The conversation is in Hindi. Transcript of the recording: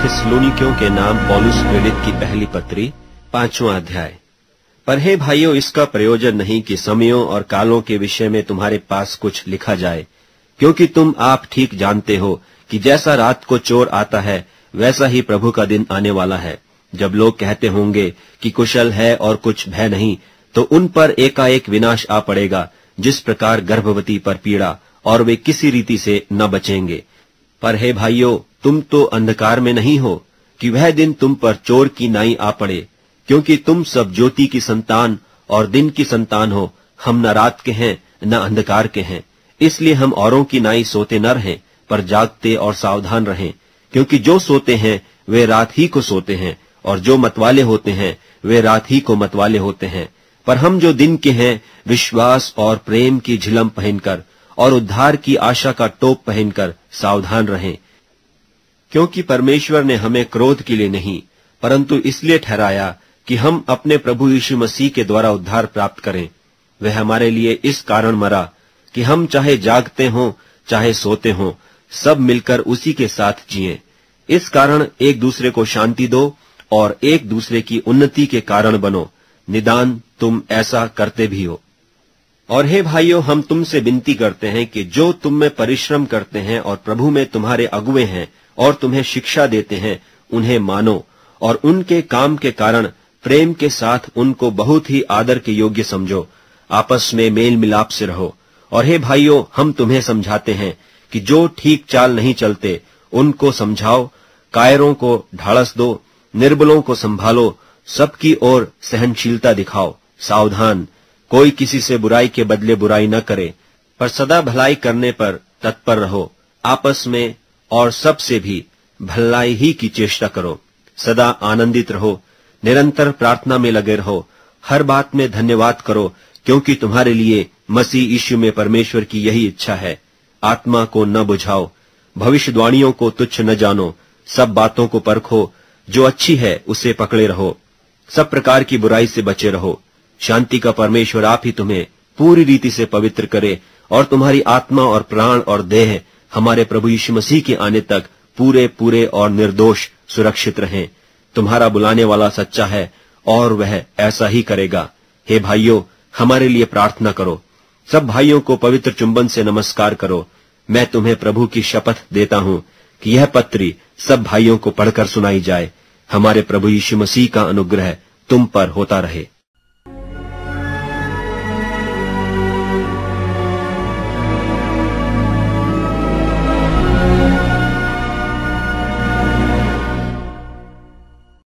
थिस्सलुनीकियों के नाम पौलुस प्रेरित की पहली पत्री 5वां अध्याय। पर हे भाइयों, इसका प्रयोजन नहीं कि समयों और कालों के विषय में तुम्हारे पास कुछ लिखा जाए, क्योंकि तुम आप ठीक जानते हो कि जैसा रात को चोर आता है वैसा ही प्रभु का दिन आने वाला है। जब लोग कहते होंगे कि कुशल है और कुछ भय नहीं, तो उन पर एकाएक विनाश आ पड़ेगा, जिस प्रकार गर्भवती पर पीड़ा, और वे किसी रीति से न बचेंगे। पर हे भाइयों, तुम तो अंधकार में नहीं हो कि वह दिन तुम पर चोर की नाई आ पड़े, क्योंकि तुम सब ज्योति की संतान और दिन की संतान हो। हम न रात के हैं न अंधकार के हैं, इसलिए हम औरों की नाई सोते न रहें, पर जागते और सावधान रहें। क्योंकि जो सोते हैं वे रात ही को सोते हैं, और जो मतवाले होते हैं वे रात ही को मतवाले होते हैं। पर हम जो दिन के हैं, विश्वास और प्रेम की झिलम पहनकर और उद्धार की आशा का टोप पहनकर सावधान रहें। क्योंकि परमेश्वर ने हमें क्रोध के लिए नहीं, परंतु इसलिए ठहराया कि हम अपने प्रभु यीशु मसीह के द्वारा उद्धार प्राप्त करें। वह हमारे लिए इस कारण मरा कि हम चाहे जागते हों चाहे सोते हों, सब मिलकर उसी के साथ जिएं। इस कारण एक दूसरे को शांति दो और एक दूसरे की उन्नति के कारण बनो, निदान तुम ऐसा करते भी हो। और हे भाइयों, हम तुमसे विनती करते हैं कि जो तुम में परिश्रम करते हैं और प्रभु में तुम्हारे अगुए हैं और तुम्हें शिक्षा देते हैं, उन्हें मानो और उनके काम के कारण प्रेम के साथ उनको बहुत ही आदर के योग्य समझो। आपस में मेल मिलाप से रहो। और हे भाइयों, हम तुम्हें समझाते हैं कि जो ठीक चाल नहीं चलते उनको समझाओ, कायरों को ढाढ़स दो, निर्बलों को संभालो, सबकी ओर सहनशीलता दिखाओ। सावधान, कोई किसी से बुराई के बदले बुराई न करे, पर सदा भलाई करने पर तत्पर रहो। आपस में और सबसे भी भलाई ही की चेष्टा करो। सदा आनंदित रहो, निरंतर प्रार्थना में लगे रहो, हर बात में धन्यवाद करो, क्योंकि तुम्हारे लिए मसीह यीशु में परमेश्वर की यही इच्छा है। आत्मा को न बुझाओ, भविष्यवाणियों को तुच्छ न जानो, सब बातों को परखो, जो अच्छी है उसे पकड़े रहो, सब प्रकार की बुराई से बचे रहो। शांति का परमेश्वर आप ही तुम्हें पूरी रीति से पवित्र करे, और तुम्हारी आत्मा और प्राण और देह हमारे प्रभु यीशु मसीह के आने तक पूरे पूरे और निर्दोष सुरक्षित रहें। तुम्हारा बुलाने वाला सच्चा है और वह ऐसा ही करेगा। हे भाइयों, हमारे लिए प्रार्थना करो। सब भाइयों को पवित्र चुंबन से नमस्कार करो। मैं तुम्हें प्रभु की शपथ देता हूं कि यह पत्री सब भाइयों को पढ़कर सुनाई जाए। हमारे प्रभु यीशु मसीह का अनुग्रह तुम पर होता रहे।